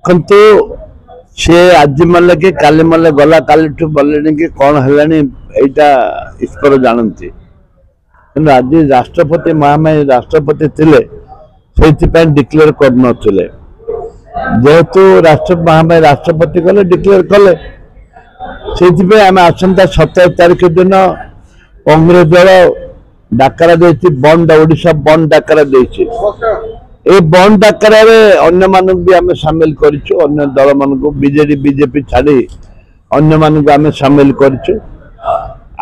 देखु सी आज मल्ले कि काली मल्ले गला काली बोले कि कौन है ईश्वर जानती कि आज राष्ट्रपति महामारी राष्ट्रपति थे से डिक्लेयर कर जेहेतु राष्ट्र महामारी राष्ट्रपति कले डिक्लेयर कले से आम आसंता 17 तारीख दिन कांग्रेस दल डाकरा दे बंद ओडिशा बंद डाकरा दे बंद डाकरा अन्य मानक भी आम सामिल करिछु अन्य दल मानक बीजेडी बीजेपी छाड़ी अन्य मानक आम सामिल करिछु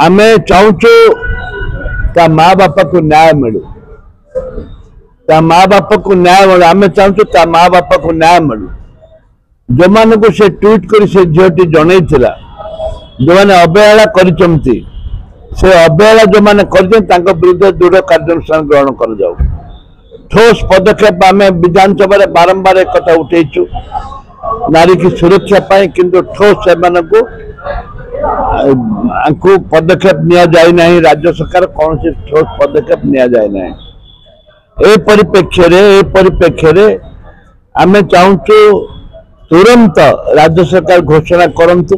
आम चाहूचु ता माँ बापा को न्याय मिलू ता माँ बापा को न्याय मिलू आम चाहूचु ता माँ बापा को न्याय मिलू जो मान को से ट्वीट कर से झीटी जन जो मैंने अवहेला करचंती से अवहेला जो मैंने कर विरुद्ध दृढ़ कार्यानुष्ठान ग्रहण कर जाऊ ठोस पदक्षेप आम विधानसभा बारंबार एक कथा उठेचु नारी की सुरक्षा पाई किंतु ठोस से पदक्षेप निया जाय नहीं राज्य सरकार कौन से ठोस पदक्षेप निया जाय नहीं ए परिप्रेक्ष्य रे आम चाहूचु तुरंत राज्य सरकार घोषणा करंतु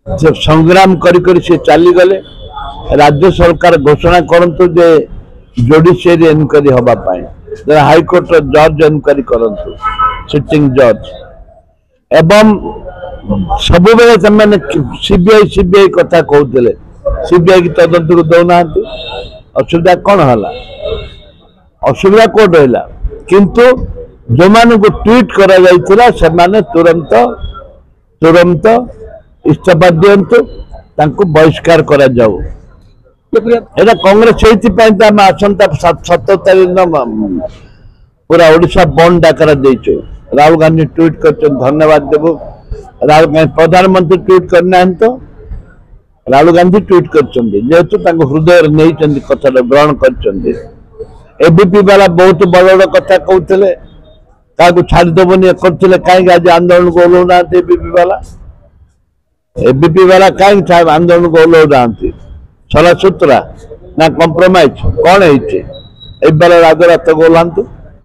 से संग्राम करी से चली गले राज्य सरकार घोषणा करंतु जे जुडिशियरी इनक्वारी हवा पाए हाईकोर्ट जज इनक्वारी करंतु सिटिंग जज एवं सब बेले सीबीआई कथा कहते सीबीआई की तदंत को दौना असुविधा कौन है असुविधा कौन रहा किंतु जो मान को ट्वीट करा जाइथिला से माने तुरंत इस्तीफा दिंतु बहिष्कार करा जाऊ एटा कांग्रेस से आसंता 17 तारीख दिन पूरा ओडिशा बंद डाकरा देचु राहुल गांधी ट्वीट कर धन्यवाद देव राहुल गांधी प्रधानमंत्री ट्वीट करना तो राहुल गांधी ट्वीट करेतु हृदय नहीं कथा ग्रहण कर वाला बहुत बड़ बड़ कथा कहते क्या छाड़देवनी करते कहीं आज आंदोलन को ओल्लौना एबीपी वाला कहीं आंदोलन को ओल्लौना सला सूत्रा ना कंप्रोमाइज कौन है राजरात को ओह्लांतु।